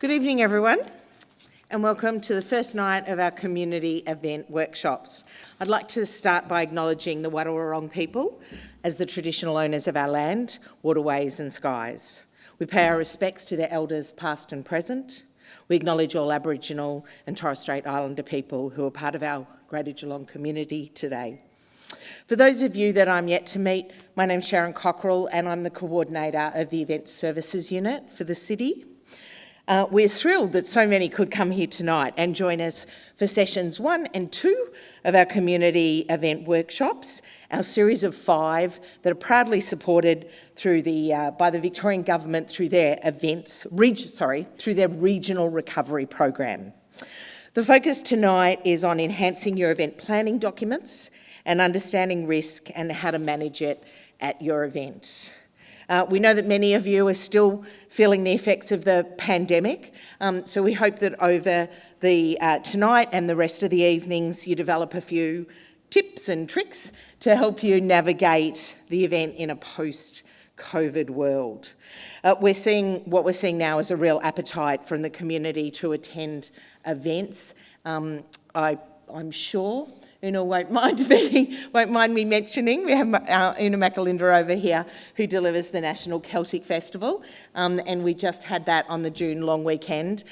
Good evening, everyone, and welcome to the first night of our community event workshops. I'd like to start by acknowledging the Wadawurrung people as the traditional owners of our land, waterways and skies. We pay our respects to their elders past and present. We acknowledge all Aboriginal and Torres Strait Islander people who are part of our Greater Geelong community today. For those of you that I'm yet to meet, my name's Sharon Cockrell and I'm the coordinator of the Event Services Unit for the city. We're thrilled that so many could come here tonight and join us for sessions 1 and 2 of our community event workshops, our series of 5 that are proudly supported through by the Victorian Government through their through their regional recovery program. The focus tonight is on enhancing your event planning documents and understanding risk and how to manage it at your event. We know that many of you are still feeling the effects of the pandemic, so we hope that over the tonight and the rest of the evenings you develop a few tips and tricks to help you navigate the event in a post-COVID world. What we're seeing now is a real appetite from the community to attend events. I'm sure Una won't mind me mentioning, we have Una McAlinder over here who delivers the National Celtic Festival, and we just had that on the June long weekend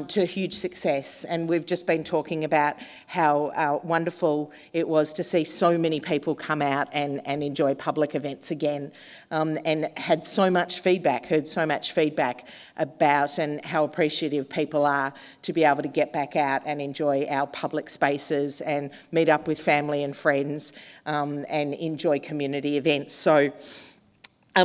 to a huge success, and we've just been talking about how wonderful it was to see so many people come out and enjoy public events again, and heard so much feedback about and how appreciative people are to be able to get back out and enjoy our public spaces and meet up with family and friends and enjoy community events. So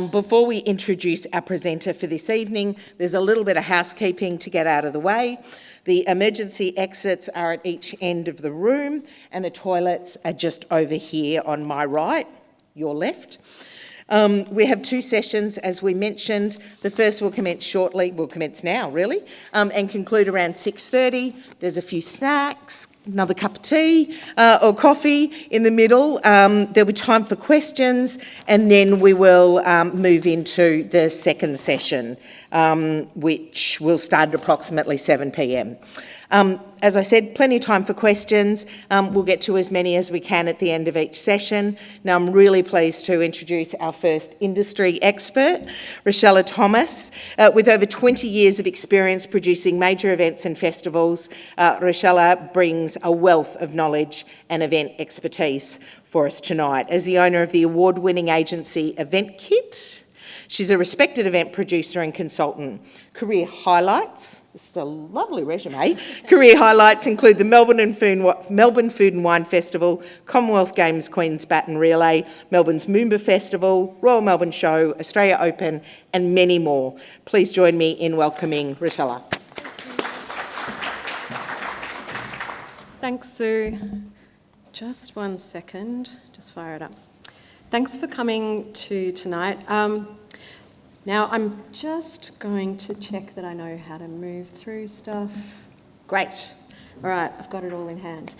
before we introduce our presenter for this evening, there's a little bit of housekeeping to get out of the way. The emergency exits are at each end of the room and the toilets are just over here on my right, your left. We have 2 sessions, as we mentioned. The first will commence now, really, and conclude around 6:30. There's a few snacks, another cup of tea or coffee in the middle. There'll be time for questions, and then we will move into the second session, which will start at approximately 7 p.m. As I said, plenty of time for questions. We'll get to as many as we can at the end of each session. Now, I'm really pleased to introduce our first industry expert, Rachella Thomas. With over 20 years of experience producing major events and festivals, Rachella brings a wealth of knowledge and event expertise for us tonight. As the owner of the award-winning agency Event Kit, she's a respected event producer and consultant. Career highlights, this is a lovely resume. Career highlights include the Melbourne Food and Wine Festival, Commonwealth Games Queen's Baton Relay, Melbourne's Moomba Festival, Royal Melbourne Show, Australia Open, and many more. Please join me in welcoming Rachella. Thanks, Sue. Just 1 second, just fire it up. Thanks for coming to tonight. Now, I'm just going to check that I know how to move through stuff. Great. All right, I've got it all in hand.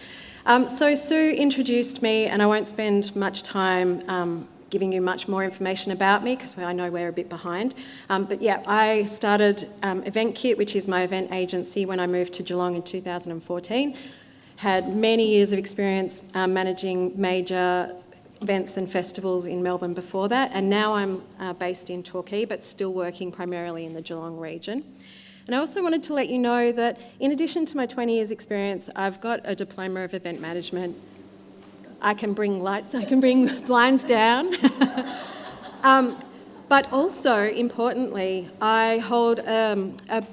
So Sue introduced me, and I won't spend much time giving you much more information about me because I know we're a bit behind. But yeah, I started Event Kit, which is my event agency, when I moved to Geelong in 2014. Had many years of experience managing major events and festivals in Melbourne before that, and now I'm based in Torquay but still working primarily in the Geelong region. And I also wanted to let you know that in addition to my 20 years experience, I've got a diploma of event management. I can bring blinds down. But also, importantly, I hold a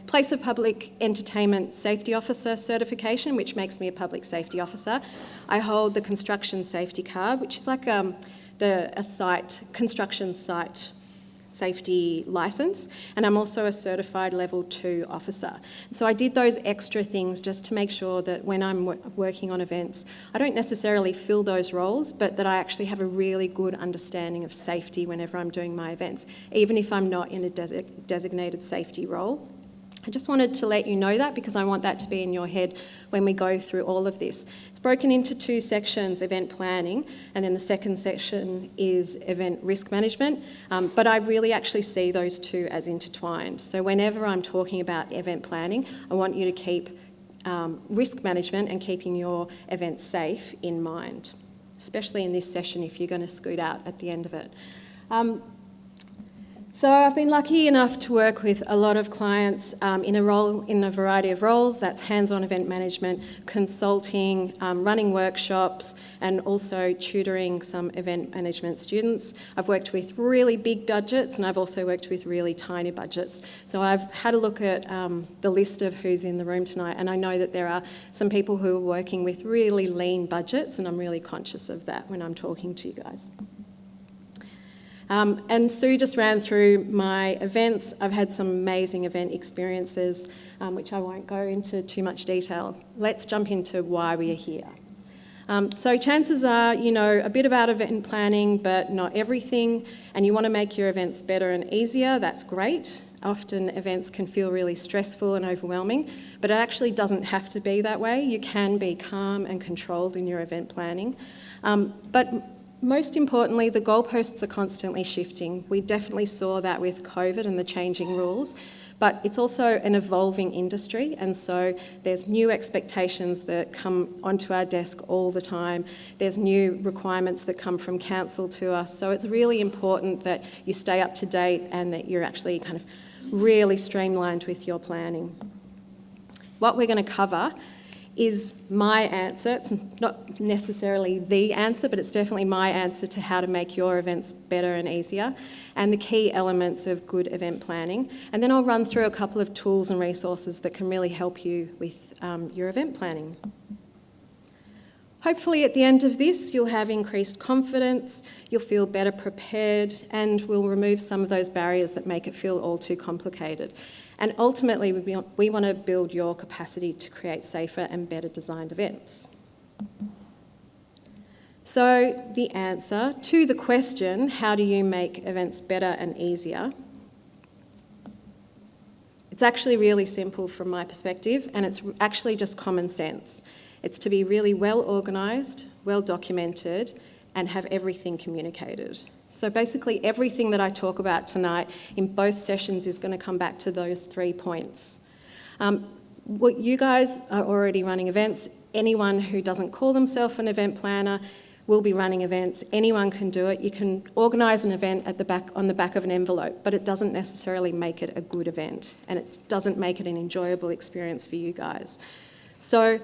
Place of Public Entertainment Safety Officer certification, which makes me a public safety officer. I hold the construction safety card, which is like a construction site safety licence, and I'm also a certified level 2 officer. So I did those extra things just to make sure that when I'm working on events, I don't necessarily fill those roles, but that I actually have a really good understanding of safety whenever I'm doing my events, even if I'm not in a designated safety role. I just wanted to let you know that because I want that to be in your head when we go through all of this. It's broken into two sections, event planning, and then the second section is event risk management, but I really actually see those two as intertwined. So whenever I'm talking about event planning, I want you to keep risk management and keeping your event safe in mind, especially in this session if you're going to scoot out at the end of it. So I've been lucky enough to work with a lot of clients in a variety of roles. That's hands-on event management, consulting, running workshops, and also tutoring some event management students. I've worked with really big budgets, and I've also worked with really tiny budgets. So I've had a look at the list of who's in the room tonight, and I know that there are some people who are working with really lean budgets, and I'm really conscious of that when I'm talking to you guys. And Sue just ran through my events. I've had some amazing event experiences, which I won't go into too much detail. Let's jump into why we are here. So chances are, you know a bit about event planning, but not everything, and you want to make your events better and easier. That's great. Often events can feel really stressful and overwhelming, but it actually doesn't have to be that way. You can be calm and controlled in your event planning. But most importantly, the goalposts are constantly shifting. We definitely saw that with COVID and the changing rules, but it's also an evolving industry, and so there's new expectations that come onto our desk all the time. There's new requirements that come from council to us, so it's really important that you stay up to date and that you're actually kind of really streamlined with your planning. What we're going to cover is my answer. It's not necessarily the answer, but it's definitely my answer to how to make your events better and easier, and the key elements of good event planning. And then I'll run through a couple of tools and resources that can really help you with your event planning. Hopefully at the end of this, you'll have increased confidence, you'll feel better prepared, and we'll remove some of those barriers that make it feel all too complicated. And ultimately, we want to build your capacity to create safer and better designed events. So the answer to the question, how do you make events better and easier? It's actually really simple from my perspective, and it's actually just common sense. It's to be really well organised, well documented, and have everything communicated. So basically everything that I talk about tonight in both sessions is going to come back to those 3 points. What you guys are already running events. Anyone who doesn't call themselves an event planner will be running events. Anyone can do it. You can organise an event on the back of an envelope, but it doesn't necessarily make it a good event, and it doesn't make it an enjoyable experience for you guys. So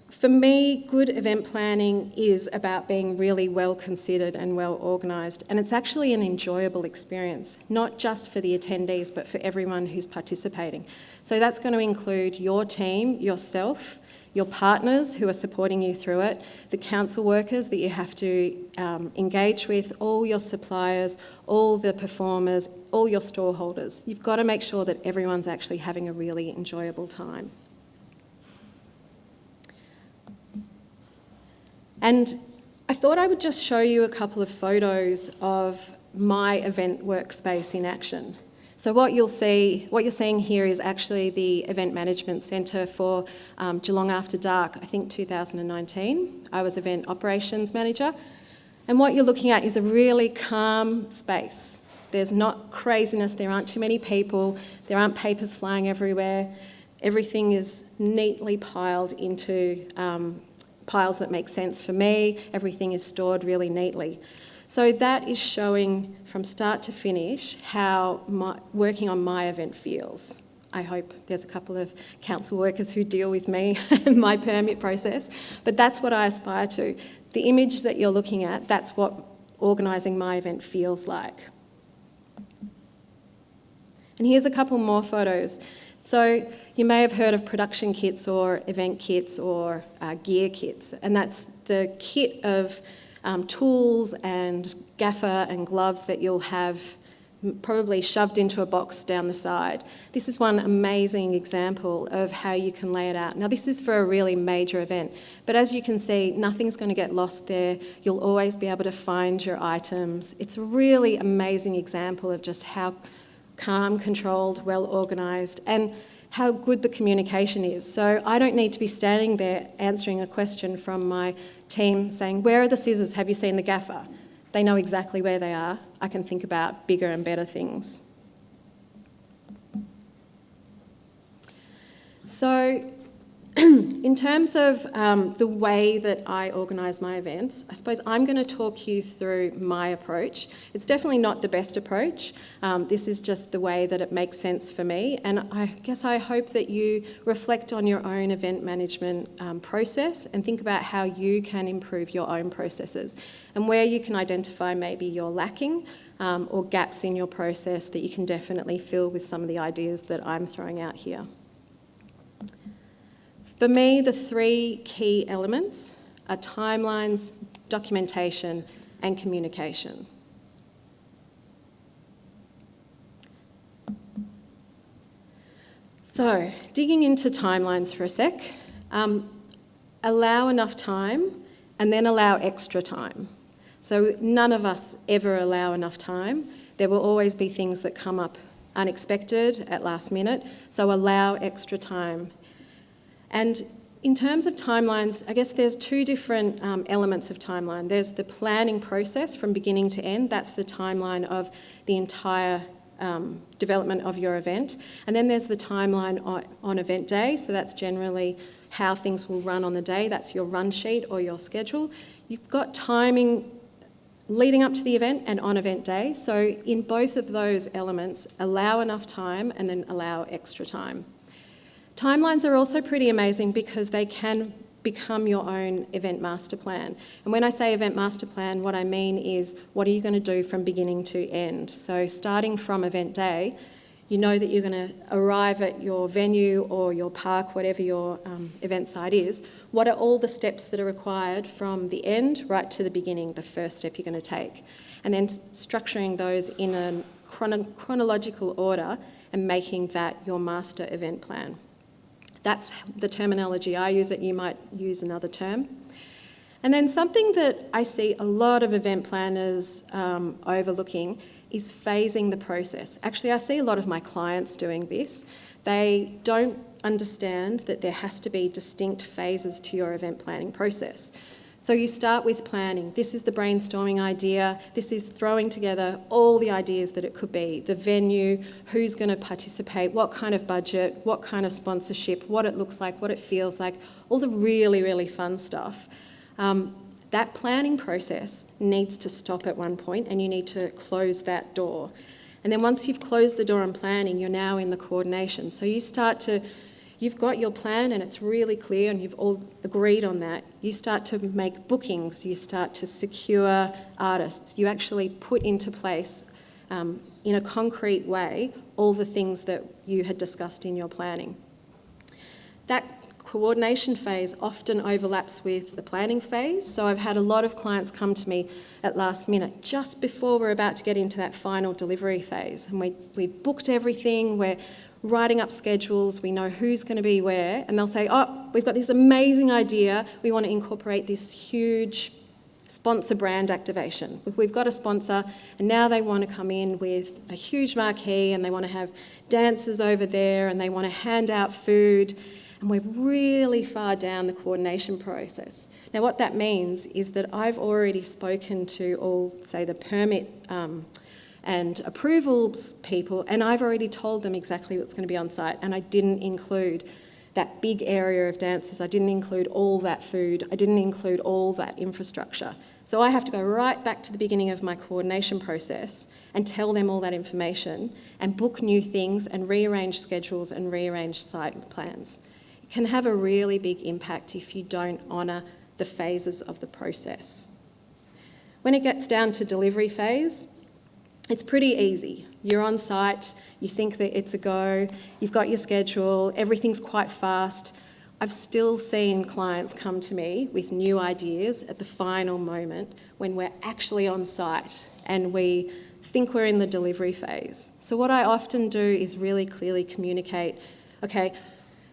for me, good event planning is about being really well considered and well organised, and it's actually an enjoyable experience, not just for the attendees, but for everyone who's participating. So that's going to include your team, yourself, your partners who are supporting you through it, the council workers that you have to engage with, all your suppliers, all the performers, all your store holders. You've got to make sure that everyone's actually having a really enjoyable time. And I thought I would just show you a couple of photos of my event workspace in action. So what you're seeing here is actually the Event Management Centre for Geelong After Dark, I think 2019. I was Event Operations Manager. And what you're looking at is a really calm space. There's not craziness, there aren't too many people, there aren't papers flying everywhere. Everything is neatly piled into piles that make sense for me. Everything is stored really neatly. So that is showing from start to finish how working on my event feels. I hope there's a couple of council workers who deal with me and my permit process, but that's what I aspire to. The image that you're looking at, that's what organising my event feels like. And here's a couple more photos. So you may have heard of production kits or event kits or gear kits, and that's the kit of tools and gaffer and gloves that you'll have probably shoved into a box down the side. This is one amazing example of how you can lay it out. Now this is for a really major event, but as you can see, nothing's going to get lost there. You'll always be able to find your items. It's a really amazing example of just how calm, controlled, well organised, and how good the communication is. So I don't need to be standing there answering a question from my team saying, where are the scissors? Have you seen the gaffer? They know exactly where they are. I can think about bigger and better things. So in terms of the way that I organise my events, I suppose I'm going to talk you through my approach. It's definitely not the best approach. This is just the way that it makes sense for me. And I guess I hope that you reflect on your own event management process and think about how you can improve your own processes and where you can identify maybe you're lacking or gaps in your process that you can definitely fill with some of the ideas that I'm throwing out here. For me, the three key elements are timelines, documentation, and communication. So, digging into timelines for a sec, allow enough time and then allow extra time. So none of us ever allow enough time. There will always be things that come up unexpected at last minute, so allow extra time. And in terms of timelines, I guess there's two different elements of timeline. There's the planning process from beginning to end. That's the timeline of the entire development of your event. And then there's the timeline on event day. So that's generally how things will run on the day. That's your run sheet or your schedule. You've got timing leading up to the event and on event day. So in both of those elements, allow enough time and then allow extra time. Timelines are also pretty amazing because they can become your own event master plan. And when I say event master plan, what I mean is what are you going to do from beginning to end? So starting from event day, you know that you're going to arrive at your venue or your park, whatever your event site is. What are all the steps that are required from the end right to the beginning, the first step you're going to take? And then structuring those in a chronological order and making that your master event plan. That's the terminology I use. You might use another term. And then something that I see a lot of event planners overlooking is phasing the process. Actually, I see a lot of my clients doing this. They don't understand that there has to be distinct phases to your event planning process. So you start with planning. This is the brainstorming idea. This is throwing together all the ideas that it could be. The venue, who's going to participate, what kind of budget, what kind of sponsorship, what it looks like, what it feels like, all the really, really fun stuff. That planning process needs to stop at one point and you need to close that door. And then once you've closed the door on planning, you're now in the coordination. So you've got your plan and it's really clear and you've all agreed on that. You start to make bookings, you start to secure artists. You actually put into place, in a concrete way, all the things that you had discussed in your planning. That coordination phase often overlaps with the planning phase. So I've had a lot of clients come to me at last minute, just before we're about to get into that final delivery phase. And we've booked everything, we're writing up schedules, we know who's going to be where, and they'll say, oh, we've got this amazing idea, we want to incorporate this huge sponsor brand activation. We've got a sponsor, and now they want to come in with a huge marquee, and they want to have dancers over there, and they want to hand out food, and we're really far down the coordination process. Now, what that means is that I've already spoken to all, say, the permit and approvals people, and I've already told them exactly what's going to be on site, and I didn't include that big area of dancers, I didn't include all that food, I didn't include all that infrastructure. So I have to go right back to the beginning of my coordination process and tell them all that information and book new things and rearrange schedules and rearrange site plans. It can have a really big impact if you don't honour the phases of the process. When it gets down to delivery phase, it's pretty easy. You're on site, you think that it's a go, you've got your schedule, everything's quite fast. I've still seen clients come to me with new ideas at the final moment when we're actually on site and we think we're in the delivery phase. So what I often do is really clearly communicate, okay,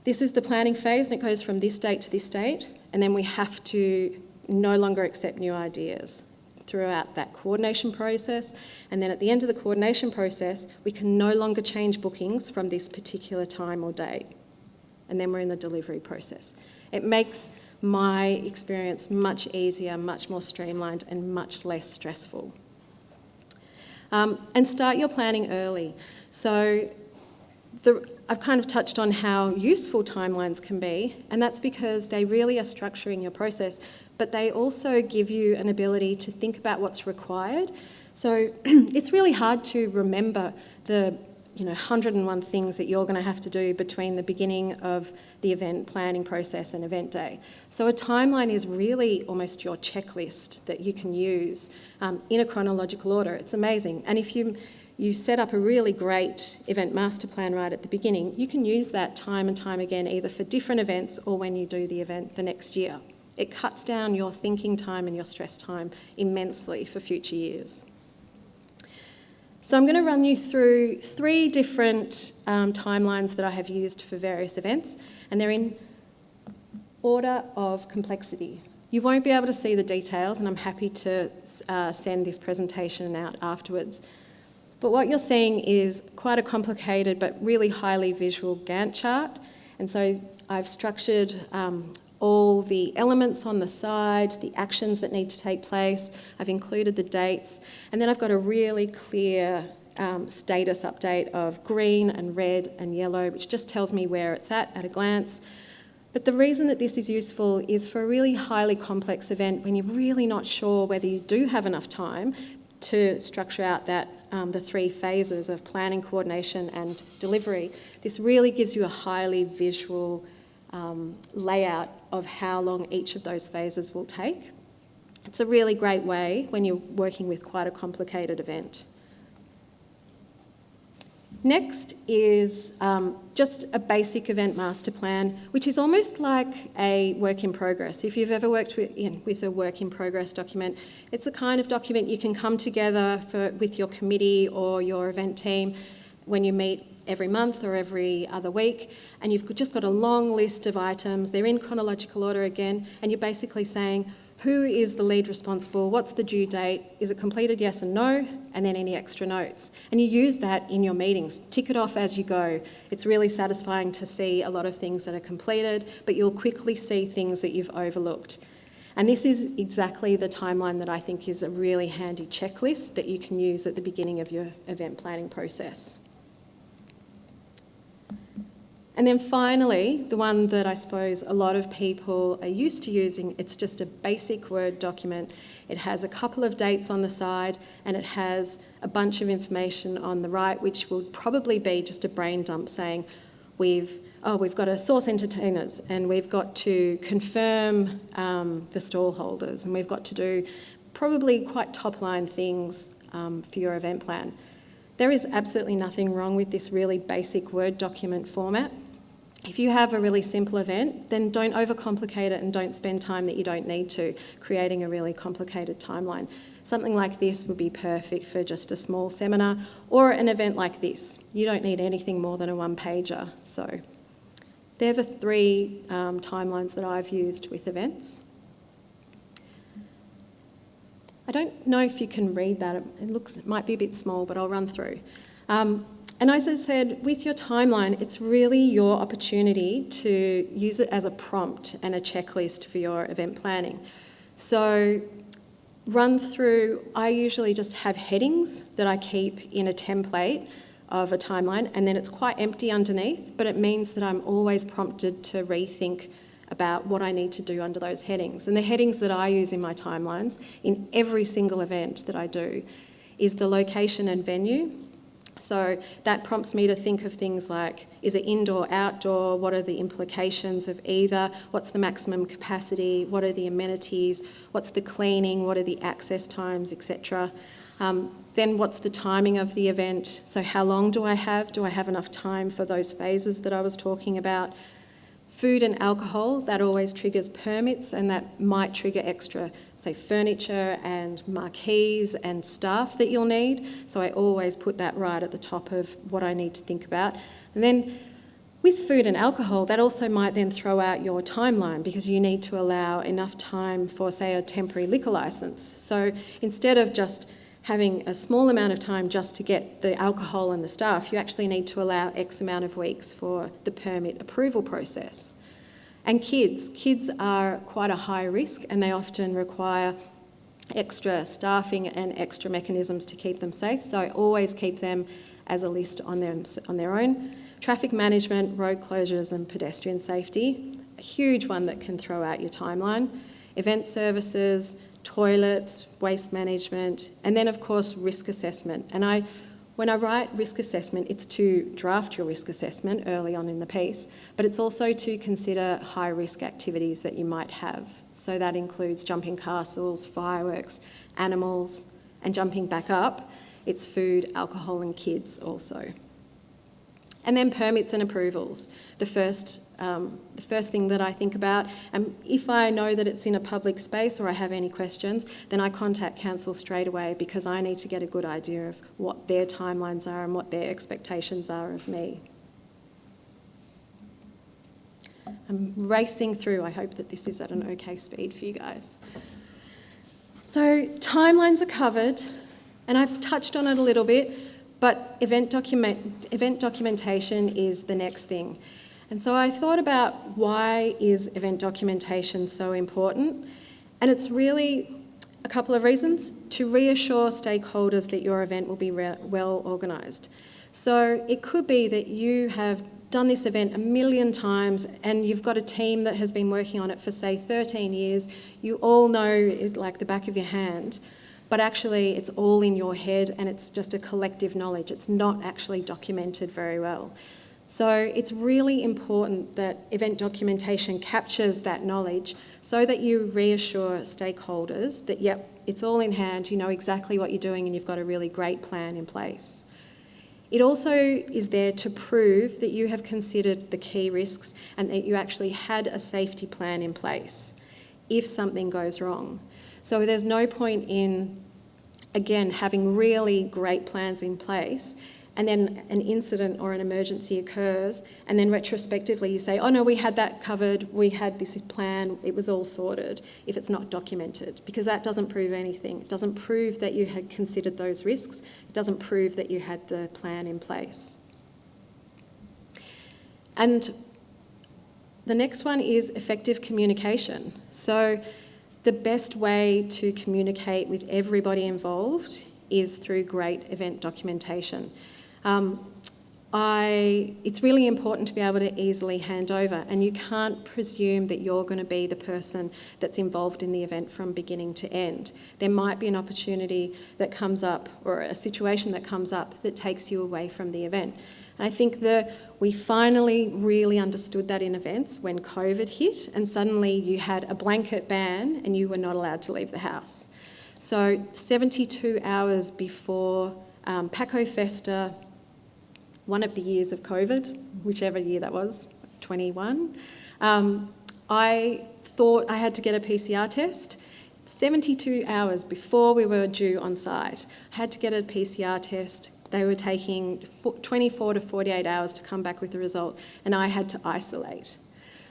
this is the planning phase and it goes from this date to this date, and then we have to no longer accept new ideas. throughout that coordination process. And then at the end of the coordination process, we can no longer change bookings from this particular time or date. And then we're in the delivery process. It makes my experience much easier, much more streamlined, and much less stressful. And start your planning early. So I've kind of touched on how useful timelines can be, and that's because they really are structuring your process, but they also give you an ability to think about what's required. So it's really hard to remember the 101 things that you're going to have to do between the beginning of the event planning process and event day. So a timeline is really almost your checklist that you can use in a chronological order. It's amazing. And if you set up a really great event master plan right at the beginning, you can use that time and time again, either for different events or when you do the event the next year. It cuts down your thinking time and your stress time immensely for future years. So I'm going to run you through 3 different timelines that I have used for various events, and they're in order of complexity. You won't be able to see the details, and I'm happy to send this presentation out afterwards. But what you're seeing is quite a complicated but really highly visual Gantt chart. And so I've structured all the elements on the side, the actions that need to take place. I've included the dates. And then I've got a really clear status update of green and red and yellow, which just tells me where it's at a glance. But the reason that this is useful is for a really highly complex event when you're really not sure whether you do have enough time to structure out that the 3 phases of planning, coordination and delivery. This really gives you a highly visual layout of how long each of those phases will take. It's a really great way when you're working with quite a complicated event. Next is just a basic event master plan, which is almost like a work in progress. If you've ever worked with a work in progress document, it's a kind of document you can come together with your committee or your event team when you meet every month or every other week, and you've just got a long list of items. They're in chronological order again, and you're basically saying, who is the lead responsible? What's the due date? Is it completed, yes and no? And then any extra notes. And you use that in your meetings. Tick it off as you go. It's really satisfying to see a lot of things that are completed, but you'll quickly see things that you've overlooked. And this is exactly the timeline that I think is a really handy checklist that you can use at the beginning of your event planning process. And then finally, the one that I suppose a lot of people are used to using, it's just a basic Word document. It has a couple of dates on the side and it has a bunch of information on the right, which will probably be just a brain dump saying, we've got a source entertainers and we've got to confirm the stall holders and we've got to do probably quite top-line things for your event plan. There is absolutely nothing wrong with this really basic Word document format. If you have a really simple event, then don't overcomplicate it and don't spend time that you don't need to creating a really complicated timeline. Something like this would be perfect for just a small seminar or an event like this. You don't need anything more than a one-pager. So they're the 3 timelines that I've used with events. I don't know if you can read that. It might be a bit small, but I'll run through. And as I said, with your timeline, it's really your opportunity to use it as a prompt and a checklist for your event planning. So run through, I usually just have headings that I keep in a template of a timeline, and then it's quite empty underneath, but it means that I'm always prompted to rethink about what I need to do under those headings. And the headings that I use in my timelines, in every single event that I do, is the location and venue. So that prompts me to think of things like, is it indoor, outdoor? What are the implications of either? What's the maximum capacity? What are the amenities? What's the cleaning? What are the access times, etc.? Then what's the timing of the event? So how long do I have? Do I have enough time for those phases that I was talking about? Food and alcohol, that always triggers permits, and that might trigger extra, say, furniture and marquees and staff that you'll need. So I always put that right at the top of what I need to think about. And then With food and alcohol, that also might then throw out your timeline because you need to allow enough time for, say, a temporary liquor licence. So instead of just having a small amount of time just to get the alcohol and the stuff, you actually need to allow X amount of weeks for the permit approval process. And kids are quite a high risk, and they often require extra staffing and extra mechanisms to keep them safe. So I always keep them as a list on their own. Traffic management, road closures and pedestrian safety, a huge one that can throw out your timeline. Event services, toilets, waste management, and then of course risk assessment. And when I write risk assessment, it's to draft your risk assessment early on in the piece, but it's also to consider high risk activities that you might have. So that includes jumping castles, fireworks, animals, and jumping back up, it's food, alcohol and kids also. And then permits and approvals, the first thing that I think about. And if I know that it's in a public space or I have any questions, then I contact council straight away because I need to get a good idea of what their timelines are and what their expectations are of me. I'm racing through. I hope that this is at an okay speed for you guys. So timelines are covered, and I've touched on it a little bit. But event documentation is the next thing. And so I thought about why is event documentation so important? And it's really a couple of reasons: to reassure stakeholders that your event will be well organised. So it could be that you have done this event a million times and you've got a team that has been working on it for, say, 13 years. You all know it like the back of your hand. But actually it's all in your head and it's just a collective knowledge. It's not actually documented very well. So it's really important that event documentation captures that knowledge so that you reassure stakeholders that, yep, it's all in hand, you know exactly what you're doing and you've got a really great plan in place. It also is there to prove that you have considered the key risks and that you actually had a safety plan in place if something goes wrong. So there's no point in, again, having really great plans in place and then an incident or an emergency occurs and then retrospectively you say, oh no, we had that covered, we had this plan, it was all sorted, if it's not documented, because that doesn't prove anything. It doesn't prove that you had considered those risks. It doesn't prove that you had the plan in place. And the next one is effective communication. So the best way to communicate with everybody involved is through great event documentation. It's really important to be able to easily hand over, and you can't presume that you're going to be the person that's involved in the event from beginning to end. There might be an opportunity that comes up or a situation that comes up that takes you away from the event. And I think that we finally really understood that in events when COVID hit and suddenly you had a blanket ban and you were not allowed to leave the house. So 72 hours before Paco Festa, one of the years of COVID, whichever year that was, 21, I thought I had to get a PCR test. 72 hours before we were due on site, I had to get a PCR test. They were taking 24 to 48 hours to come back with the result, and I had to isolate.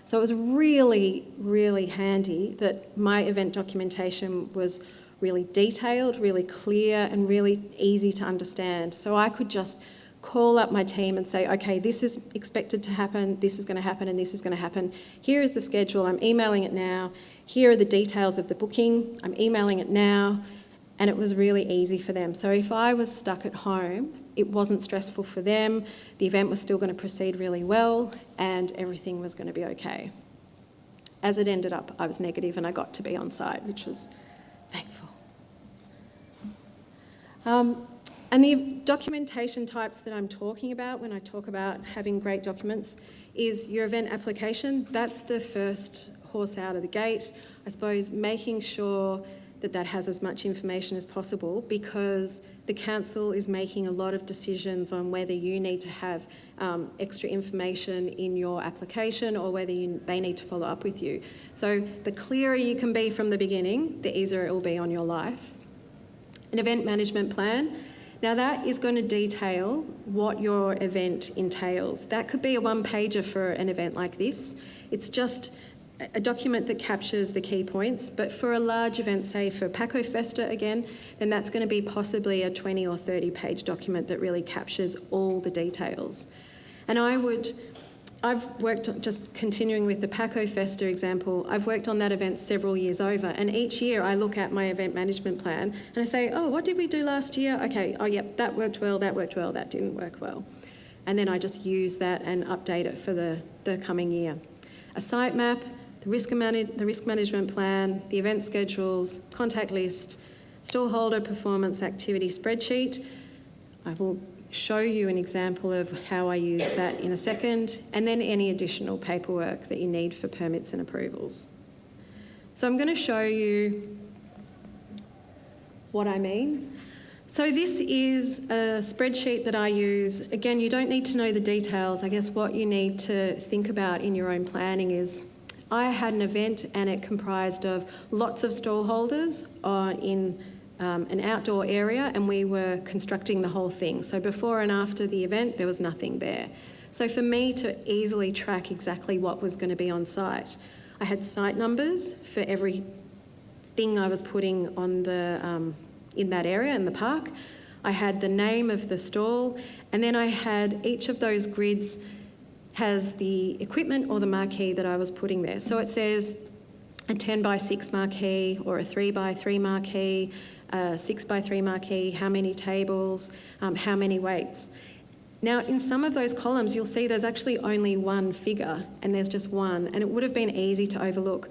So it was really, really handy that my event documentation was really detailed, really clear, and really easy to understand. So I could just call up my team and say, okay, this is expected to happen, this is going to happen, and this is going to happen. Here is the schedule, I'm emailing it now. Here are the details of the booking, I'm emailing it now. And it was really easy for them. So if I was stuck at home, it wasn't stressful for them, the event was still going to proceed really well, and everything was going to be okay. As it ended up, I was negative and I got to be on site, which was thankful. And the documentation types that I'm talking about when I talk about having great documents is your event application. That's the first horse out of the gate. I suppose making sure that has as much information as possible, because the council is making a lot of decisions on whether you need to have extra information in your application or whether they need to follow up with you. So the clearer you can be from the beginning, the easier it will be on your life. An event management plan. Now that is going to detail what your event entails. That could be a one-pager for an event like this. It's just a document that captures the key points, but for a large event, say for Paco Festa again, then that's going to be possibly a 20 or 30 page document that really captures all the details. And I've worked, just continuing with the Paco Festa example, I've worked on that event several years over, and each year I look at my event management plan and I say, oh, what did we do last year? Okay, oh yep, that worked well, that didn't work well. And then I just use that and update it for the coming year. A site map, the risk management plan, the event schedules, contact list, stallholder performance activity spreadsheet. I will show you an example of how I use that in a second, and then any additional paperwork that you need for permits and approvals. So I'm going to show you what I mean. So this is a spreadsheet that I use. Again, you don't need to know the details. I guess what you need to think about in your own planning is I had an event and it comprised of lots of stallholders in an outdoor area, and we were constructing the whole thing. So before and after the event, there was nothing there. So for me to easily track exactly what was going to be on site, I had site numbers for every thing I was putting on the in that area in the park. I had the name of the stall, and then I had each of those grids has the equipment or the marquee that I was putting there. So it says a 10 by 6 marquee or a 3 by 3 marquee, a 6 by 3 marquee, how many tables, how many weights. Now, in some of those columns, you'll see there's actually only one figure and there's just one, and it would have been easy to overlook.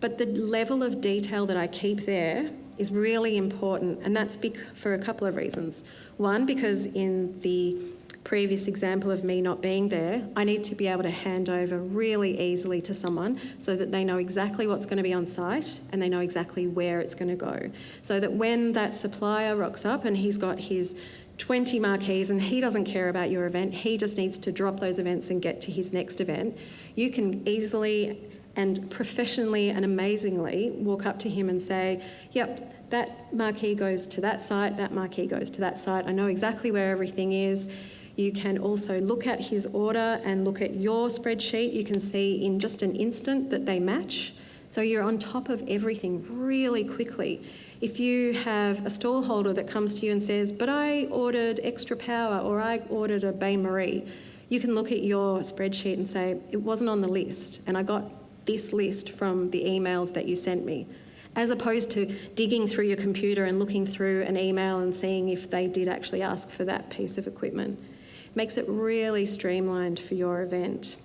But the level of detail that I keep there is really important, and that's for a couple of reasons. One, because in the previous example of me not being there, I need to be able to hand over really easily to someone so that they know exactly what's going to be on site and they know exactly where it's going to go. So that when that supplier rocks up and he's got his 20 marquees and he doesn't care about your event, he just needs to drop those events and get to his next event, you can easily and professionally and amazingly walk up to him and say, yep, that marquee goes to that site, that marquee goes to that site, I know exactly where everything is. You can also look at his order and look at your spreadsheet. You can see in just an instant that they match. So you're on top of everything really quickly. If you have a stall holder that comes to you and says, but I ordered extra power or I ordered a bain-marie, you can look at your spreadsheet and say, it wasn't on the list and I got this list from the emails that you sent me, as opposed to digging through your computer and looking through an email and seeing if they did actually ask for that piece of equipment. Makes it really streamlined for your event.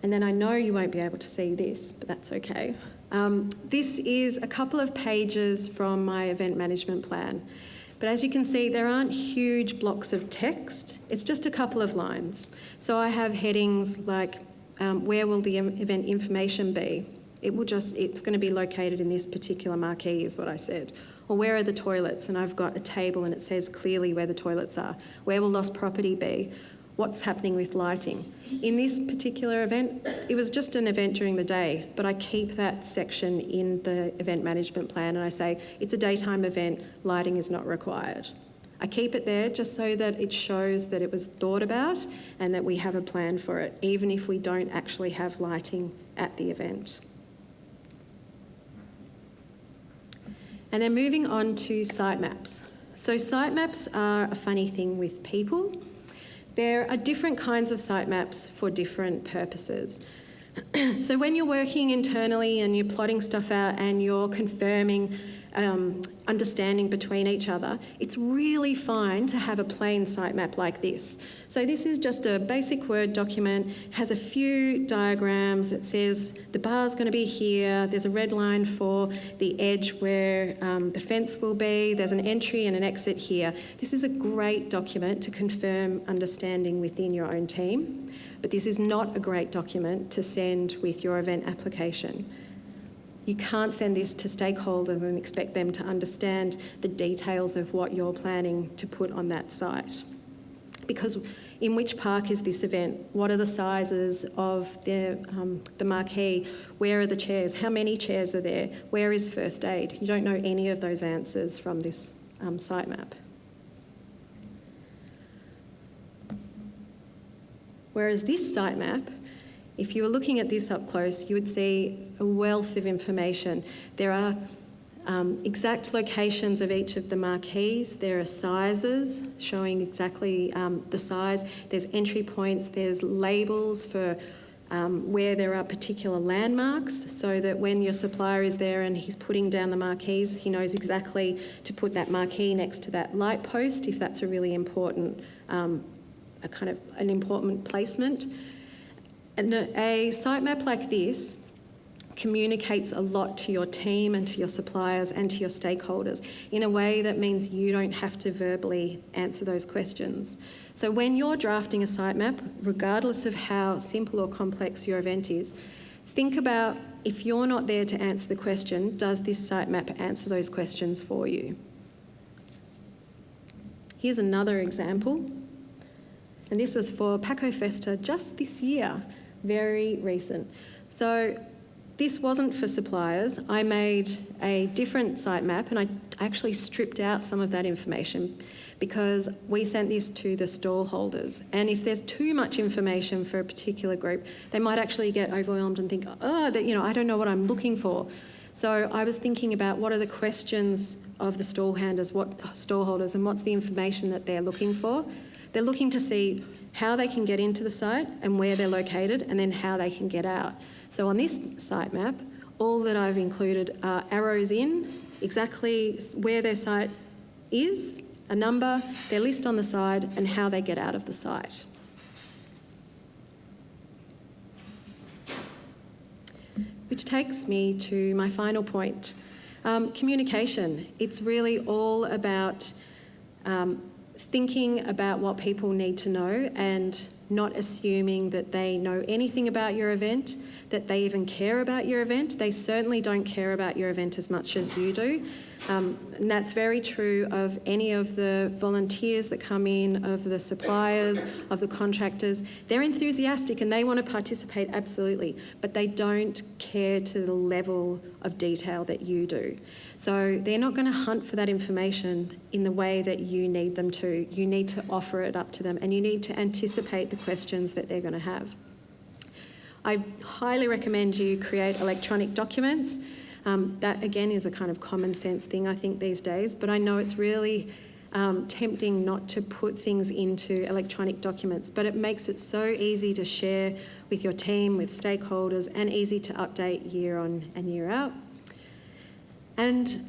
And then I know you won't be able to see this, but that's okay. This is a couple of pages from my event management plan. But as you can see, there aren't huge blocks of text. It's just a couple of lines. So I have headings like, where will the event information be? It's going to be located in this particular marquee is what I said. Or where are the toilets? And I've got a table and it says clearly where the toilets are. Where will lost property be? What's happening with lighting? In this particular event, it was just an event during the day, but I keep that section in the event management plan and I say, it's a daytime event, lighting is not required. I keep it there just so that it shows that it was thought about and that we have a plan for it, even if we don't actually have lighting at the event. And then moving on to site maps. So site maps are a funny thing with people. There are different kinds of site maps for different purposes. So when you're working internally and you're plotting stuff out and you're confirming understanding between each other, it's really fine to have a plain site map like this. So this is just a basic Word document, has a few diagrams. It says the bar's going to be here, there's a red line for the edge where the fence will be, there's an entry and an exit here. This is a great document to confirm understanding within your own team, but this is not a great document to send with your event application. You can't send this to stakeholders and expect them to understand the details of what you're planning to put on that site. Because in which park is this event? What are the sizes of the marquee? Where are the chairs? How many chairs are there? Where is first aid? You don't know any of those answers from this sitemap. Whereas this sitemap, if you were looking at this up close, you would see a wealth of information. There are exact locations of each of the marquees. There are sizes showing exactly the size. There's entry points. There's labels for where there are particular landmarks, so that when your supplier is there and he's putting down the marquees, he knows exactly to put that marquee next to that light post if that's a really important, an important placement. And a sitemap like this communicates a lot to your team and to your suppliers and to your stakeholders in a way that means you don't have to verbally answer those questions. So when you're drafting a sitemap, regardless of how simple or complex your event is, think about, if you're not there to answer the question, does this sitemap answer those questions for you? Here's another example. And this was for Paco Festa just this year, very recent. So this wasn't for suppliers. I made a different sitemap and I actually stripped out some of that information because we sent this to the stall holders. And if there's too much information for a particular group, they might actually get overwhelmed and think, I don't know what I'm looking for. So I was thinking about what are the questions of the stall holders, and what's the information that they're looking for. They're looking to see how they can get into the site and where they're located, and then how they can get out. So on this sitemap, all that I've included are arrows in, exactly where their site is, a number, their list on the side, and how they get out of the site. Which takes me to my final point. Communication. It's really all about thinking about what people need to know and not assuming that they know anything about your event, that they even care about your event. They certainly don't care about your event as much as you do. And that's very true of any of the volunteers that come in, of the suppliers, of the contractors. They're enthusiastic and they want to participate, absolutely, but they don't care to the level of detail that you do. So they're not going to hunt for that information in the way that you need them to. You need to offer it up to them, and you need to anticipate the questions that they're going to have. I highly recommend you create electronic documents. That, again, is a kind of common sense thing, I think, these days, but I know it's really tempting not to put things into electronic documents, but it makes it so easy to share with your team, with stakeholders, and easy to update year on and year out. And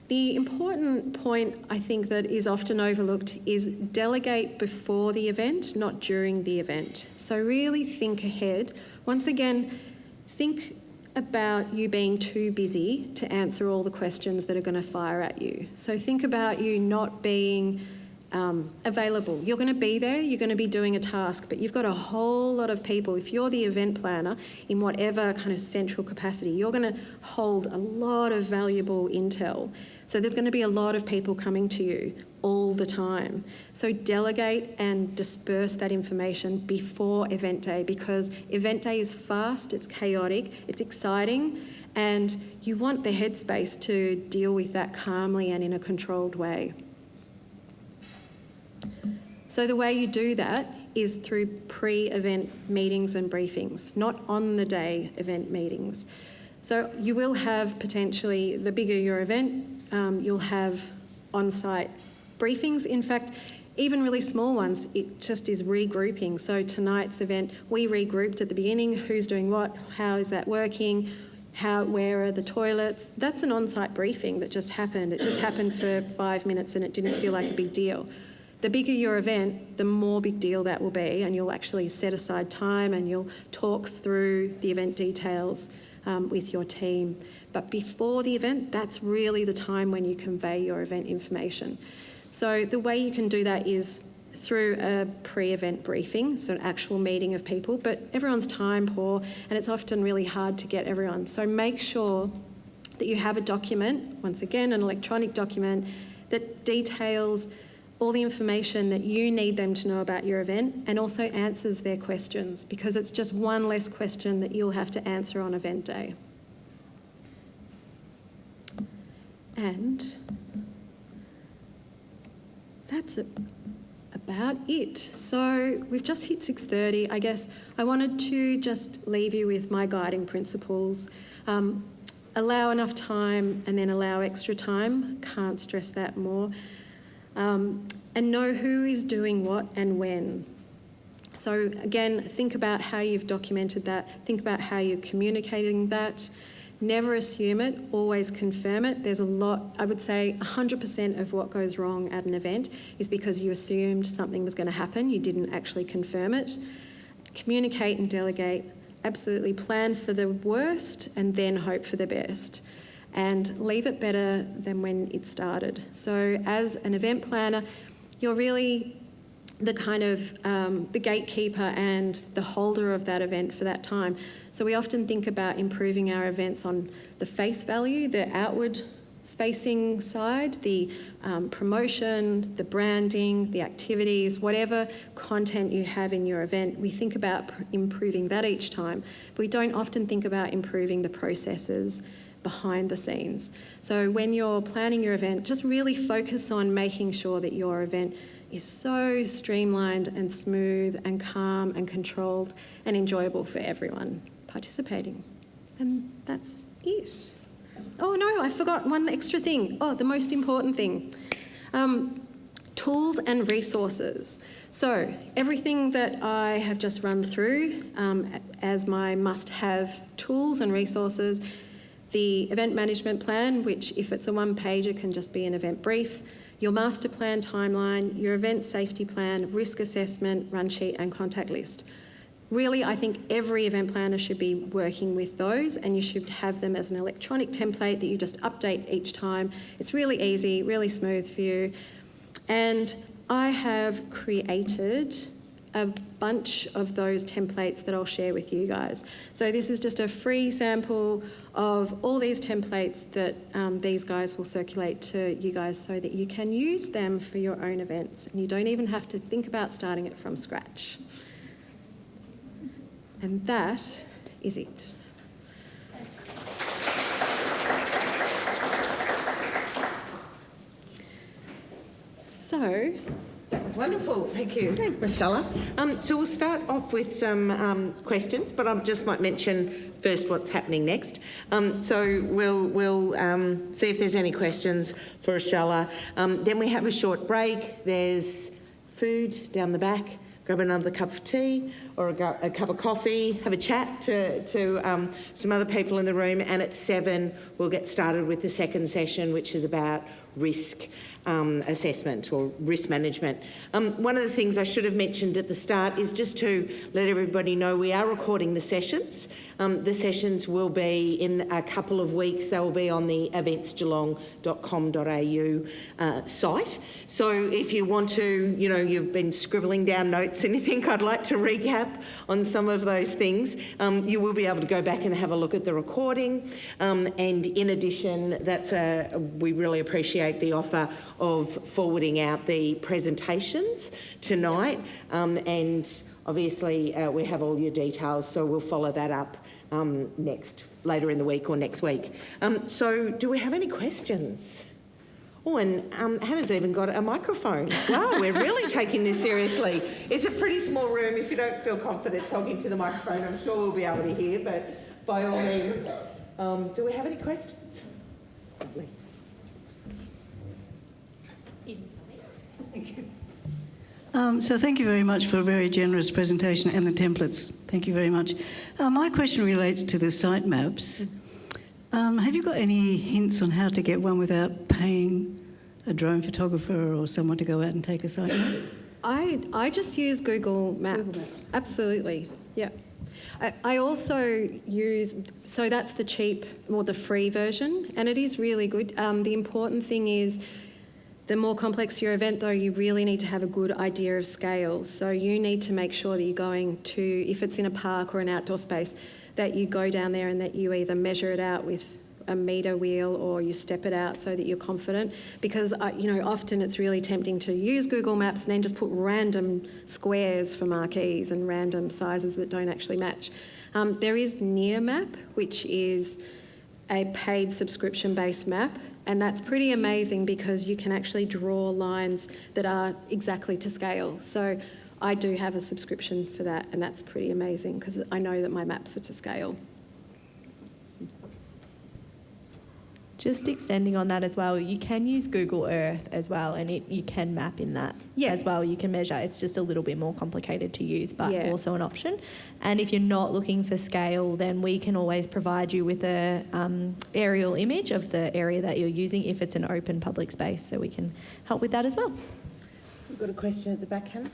the important point, I think, that is often overlooked is delegate before the event, not during the event. So really think ahead. Once again, think about you being too busy to answer all the questions that are going to fire at you. So think about you not being available. You're going to be there, you're going to be doing a task, but you've got a whole lot of people. If you're the event planner in whatever kind of central capacity, you're going to hold a lot of valuable intel. So there's going to be a lot of people coming to you all the time. So delegate and disperse that information before event day, because event day is fast, it's chaotic, it's exciting, and you want the headspace to deal with that calmly and in a controlled way. So the way you do that is through pre-event meetings and briefings, not on the day event meetings. So you will have potentially, the bigger your event, you'll have on-site briefings. In fact, even really small ones, it just is regrouping. So tonight's event, we regrouped at the beginning, who's doing what, how is that working, where are the toilets. That's an on-site briefing that just happened. It just happened for 5 minutes and it didn't feel like a big deal. The bigger your event, the more big deal that will be, and you'll actually set aside time and you'll talk through the event details with your team. But before the event, that's really the time when you convey your event information. So the way you can do that is through a pre-event briefing, so an actual meeting of people, but everyone's time poor and it's often really hard to get everyone. So make sure that you have a document, once again, an electronic document, that details all the information that you need them to know about your event, and also answers their questions, because it's just one less question that you'll have to answer on event day. And that's about it. So we've just hit 6:30. I guess I wanted to just leave you with my guiding principles. Allow enough time and then allow extra time. Can't stress that more. And know who is doing what and when. So again, think about how you've documented that. Think about how you're communicating that. Never assume it, always confirm it. There's a lot, I would say 100% of what goes wrong at an event is because you assumed something was going to happen, you didn't actually confirm it. Communicate and delegate. Absolutely plan for the worst and then hope for the best. And leave it better than when it started. So as an event planner, you're really the kind of the gatekeeper and the holder of that event for that time. So we often think about improving our events on the face value, the outward facing side, the promotion, the branding, the activities, whatever content you have in your event. We think about improving that each time, but we don't often think about improving the processes behind the scenes. So when you're planning your event, just really focus on making sure that your event is so streamlined and smooth and calm and controlled and enjoyable for everyone participating. And that's it. Oh no, I forgot one extra thing. Oh, the most important thing. Tools and resources. So everything that I have just run through as my must-have tools and resources, the event management plan, which if it's a one-pager can just be an event brief, your master plan timeline, your event safety plan, risk assessment, run sheet and contact list. Really, I think every event planner should be working with those, and you should have them as an electronic template that you just update each time. It's really easy, really smooth for you. And I have created a bunch of those templates that I'll share with you guys. So this is just a free sample of all these templates that these guys will circulate to you guys so that you can use them for your own events, and you don't even have to think about starting it from scratch. And that is it. So, that was wonderful, thank you, Rachella. So we'll start off with some questions, but I just might mention first what's happening next. So we'll see if there's any questions for Rachella. Then we have a short break. There's food down the back. Grab another cup of tea or a cup of coffee, have a chat to some other people in the room, and at 7 we'll get started with the second session, which is about risk assessment or risk management. One of the things I should have mentioned at the start is just to let everybody know we are recording the sessions. The sessions will be in a couple of weeks. They will be on the eventsgeelong.com.au site. So if you want to, you've been scribbling down notes and you think I'd like to recap on some of those things, you will be able to go back and have a look at the recording. And in addition, we really appreciate the offer of forwarding out the presentations tonight, and obviously we have all your details, so we'll follow that up later in the week or next week. So do we have any questions? Oh, and Hannah's even got a microphone. Wow, we're really taking this seriously. It's a pretty small room. If you don't feel confident talking to the microphone, I'm sure we'll be able to hear, but by all means. Do we have any questions? Lovely. Thank you. So thank you very much for a very generous presentation and the templates. Thank you very much. My question relates to the site maps. Have you got any hints on how to get one without paying a drone photographer or someone to go out and take a site map? I just use Google Maps. Absolutely, yeah. I also use, so that's the cheap or the free version, and it is really good. The important thing is, the more complex your event, though, you really need to have a good idea of scale. So you need to make sure that you're going to, if it's in a park or an outdoor space, that you go down there and that you either measure it out with a meter wheel or you step it out so that you're confident. Because, often it's really tempting to use Google Maps and then just put random squares for marquees and random sizes that don't actually match. There is NearMap, which is a paid subscription-based map, and that's pretty amazing because you can actually draw lines that are exactly to scale. So I do have a subscription for that, and that's pretty amazing because I know that my maps are to scale. Just extending on that as well, you can use Google Earth as well, and you can map in that as well. You can measure. It's just a little bit more complicated to use, but also an option. And if you're not looking for scale, then we can always provide you with a aerial image of the area that you're using if it's an open public space, so we can help with that as well. We've got a question at the back, Hannah.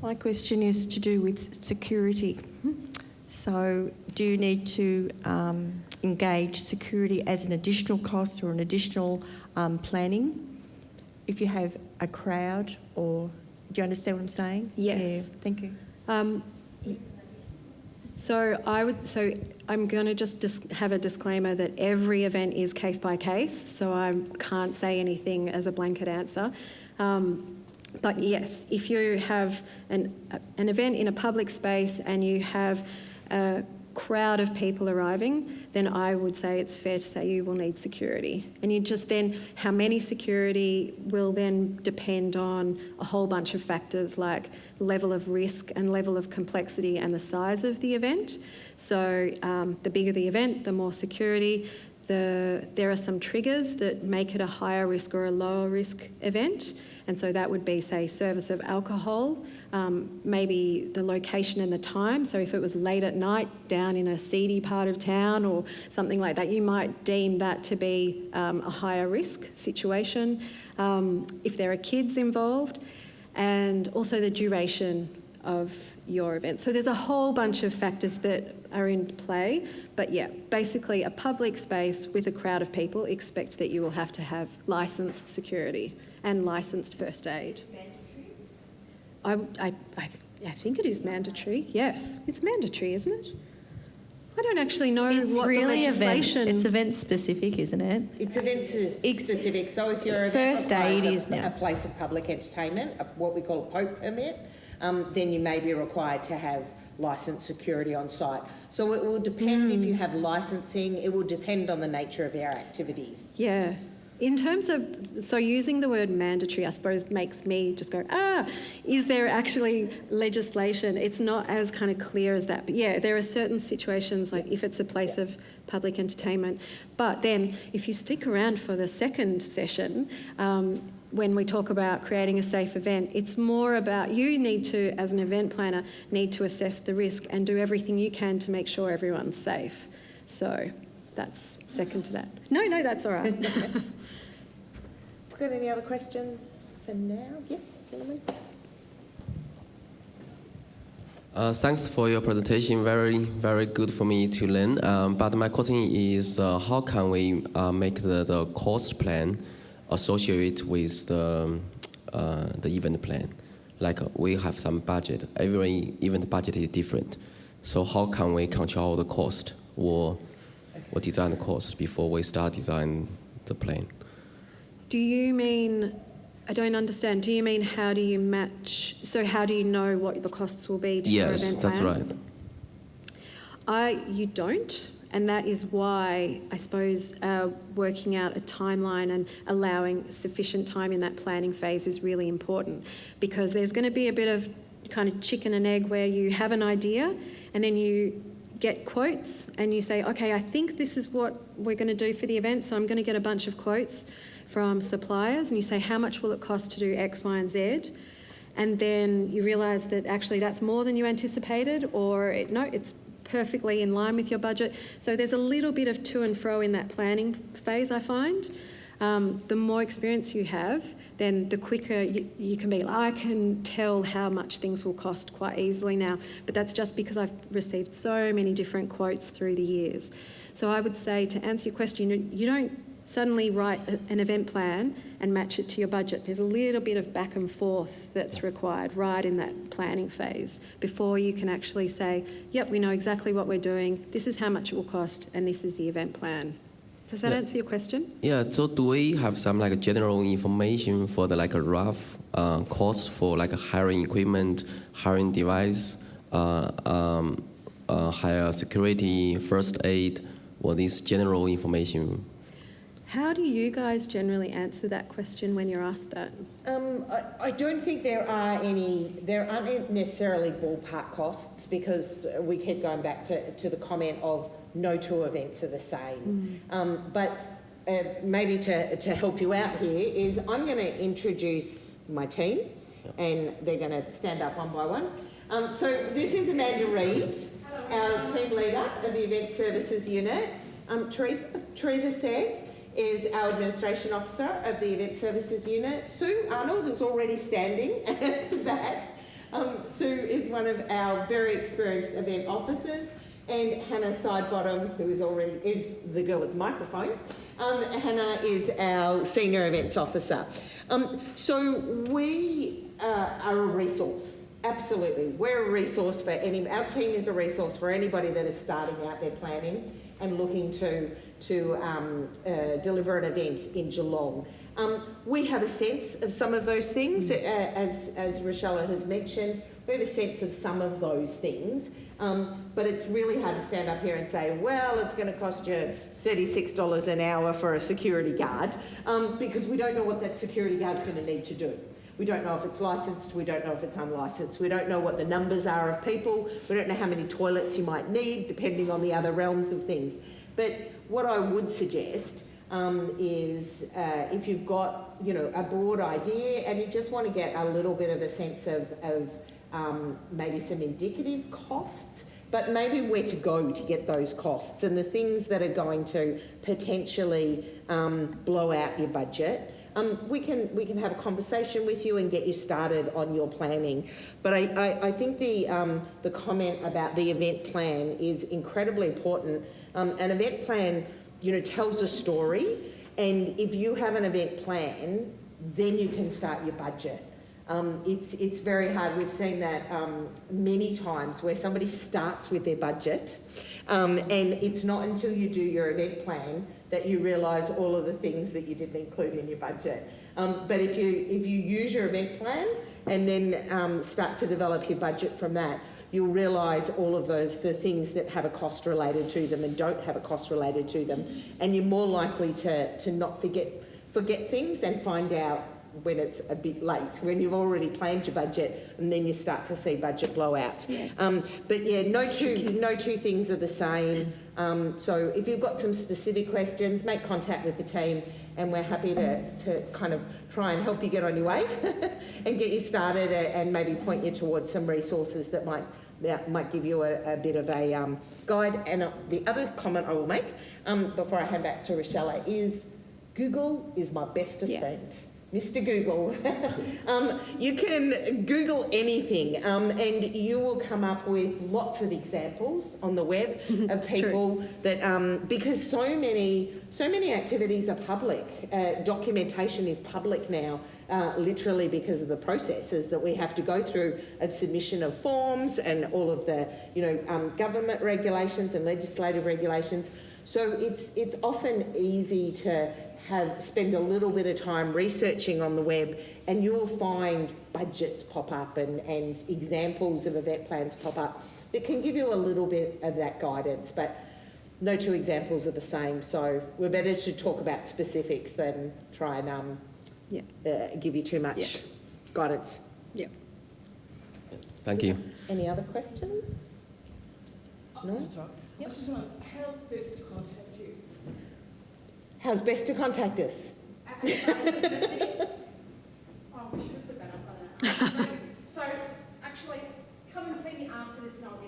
My question is to do with security. So do you need to engage security as an additional cost or an additional planning if you have a crowd, or do you understand what I'm saying? Yes. Yeah, thank you. So I'm going to just have a disclaimer that every event is case by case, so I can't say anything as a blanket answer. But yes, if you have an event in a public space and you have a crowd of people arriving, then I would say it's fair to say you will need security. And you just then, how many security will then depend on a whole bunch of factors like level of risk and level of complexity and the size of the event. So the bigger the event, the more security. There are some triggers that make it a higher risk or a lower risk event. And so that would be, say, service of alcohol, maybe the location and the time. So if it was late at night down in a seedy part of town or something like that, you might deem that to be a higher risk situation. If there are kids involved, and also the duration of your event. So there's a whole bunch of factors that are in play. But yeah, basically a public space with a crowd of people, expect that you will have to have licensed security and licensed first aid. I think it is mandatory. Yes, it's mandatory, isn't it? I don't actually know what the legislation... It's event specific, isn't it? It's event specific. So if your First aid is now a place of public entertainment, what we call a POPE permit, then you may be required to have licensed security on site. So it will depend if you have licensing. It will depend on the nature of our activities. Yeah. In terms of, so using the word mandatory, I suppose, makes me just go, is there actually legislation? It's not as kind of clear as that. But yeah, there are certain situations, like if it's a place of public entertainment. But then if you stick around for the second session, when we talk about creating a safe event, it's more about you need to, as an event planner, need to assess the risk and do everything you can to make sure everyone's safe. So that's second to that. No, that's all right. Got any other questions for now? Yes, gentlemen. Thanks for your presentation. Very, very good for me to learn. But my question is, how can we make the cost plan associated with the event plan? Like we have some budget. Every event budget is different. So how can we control the cost or design the cost before we start design the plan? Do you mean, I don't understand, do you mean how do you match, so how do you know what the costs will be to your event plan? Yes, that's right. You don't, and that is why I suppose working out a timeline and allowing sufficient time in that planning phase is really important, because there's going to be a bit of kind of chicken and egg where you have an idea and then you get quotes and you say, okay, I think this is what we're going to do for the event, so I'm going to get a bunch of quotes from suppliers, and you say, how much will it cost to do X, Y, and Z? And then you realise that actually that's more than you anticipated, or it's perfectly in line with your budget. So there's a little bit of to and fro in that planning phase, I find. The more experience you have, then the quicker you can be. I can tell how much things will cost quite easily now, but that's just because I've received so many different quotes through the years. So I would say, to answer your question, you don't suddenly write an event plan and match it to your budget. There's a little bit of back and forth that's required right in that planning phase before you can actually say, yep, we know exactly what we're doing, this is how much it will cost, and this is the event plan. Does that answer your question? Yeah, so do we have some like general information for the like a rough cost for like hiring equipment, hiring device, hire security, first aid, or this general information? How do you guys generally answer that question when you're asked that? I don't think there aren't necessarily ballpark costs, because we keep going back to the comment of no two events are the same. But maybe to help you out here is I'm going to introduce my team, and they're going to stand up one by one. So this is Amanda Reid, our team leader of the Event Services Unit. Teresa Seg is our Administration Officer of the Event Services Unit. Sue Arnold is already standing at the back. Sue is one of our very experienced event officers, and Hannah Sidebottom, who is the girl with the microphone. Hannah is our Senior Events Officer. So we are a resource. Absolutely, we're a resource for our team is a resource for anybody that is starting out their planning and looking to deliver an event in Geelong. We have a sense of some of those things, as Rachella has mentioned. We have a sense of some of those things, but it's really hard to stand up here and say, well, it's going to cost you $36 an hour for a security guard, because we don't know what that security guard's going to need to do. We don't know if it's licensed, we don't know if it's unlicensed, we don't know what the numbers are of people, we don't know how many toilets you might need, depending on the other realms of things. But what I would suggest is if you've got, a broad idea and you just want to get a little bit of a sense of maybe some indicative costs, but maybe where to go to get those costs and the things that are going to potentially blow out your budget. We can have a conversation with you and get you started on your planning. But I think the comment about the event plan is incredibly important. An event plan, tells a story, and if you have an event plan, then you can start your budget. It's very hard. We've seen that many times where somebody starts with their budget, and it's not until you do your event plan that you realise all of the things that you didn't include in your budget. But if you use your event plan and then start to develop your budget from that, you'll realise all of the things that have a cost related to them and don't have a cost related to them, and you're more likely to not forget things and find out when it's a bit late, when you've already planned your budget, and then you start to see budget blowouts. But yeah, no two things are the same. So if you've got some specific questions, make contact with the team, and we're happy to kind of try and help you get on your way and get you started, and maybe point you towards some resources that might give you a bit of a guide. And the other comment I will make before I hand back to Rachella is Google is my bestest friend. Mr. Google. You can Google anything, and you will come up with lots of examples on the web of people that, because so many activities are public. Documentation is public now, literally because of the processes that we have to go through of submission of forms and all of the, government regulations and legislative regulations. So it's often easy to spend a little bit of time researching on the web, and you will find budgets pop up and examples of event plans pop up that can give you a little bit of that guidance, but no two examples are the same, so we're better to talk about specifics than try and give you too much guidance. Yeah. Thank you. Any other questions? No? That's right. Yep. I was just going to ask, how's best to contact you? How's best to contact us? The city. Oh, we should have put that up by now. So, actually, come and see me after this and I'll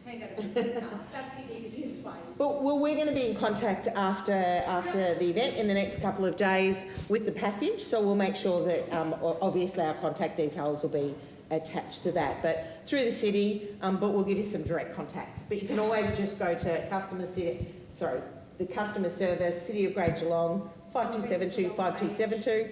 hand out a business card. That's the easiest way. Well, we're going to be in contact after the event in the next couple of days with the package, so we'll make sure that obviously our contact details will be attached to that, but through the city, but we'll give you some direct contacts. But you can always just go to the customer service, City of Great Geelong, 5272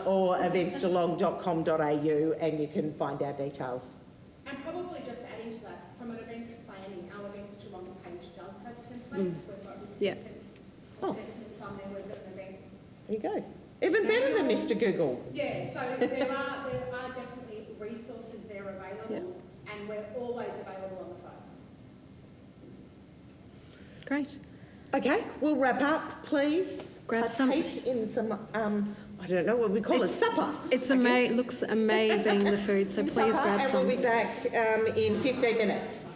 or eventsgeelong.com.au, and you can find our details. And probably just adding to that, from an events planning, our Events Geelong page does have templates. We've got risk assessments on there. We've got an event. There you go. Even better than Mr. Google. Yeah, so there are definitely resources there available, and we're always available on the phone. Great. Okay, we'll wrap up, please. Grab some- Partake in some, I don't know what we call it, supper. It looks amazing, the food, so Some please supper, grab some. And we'll be back in 15 minutes.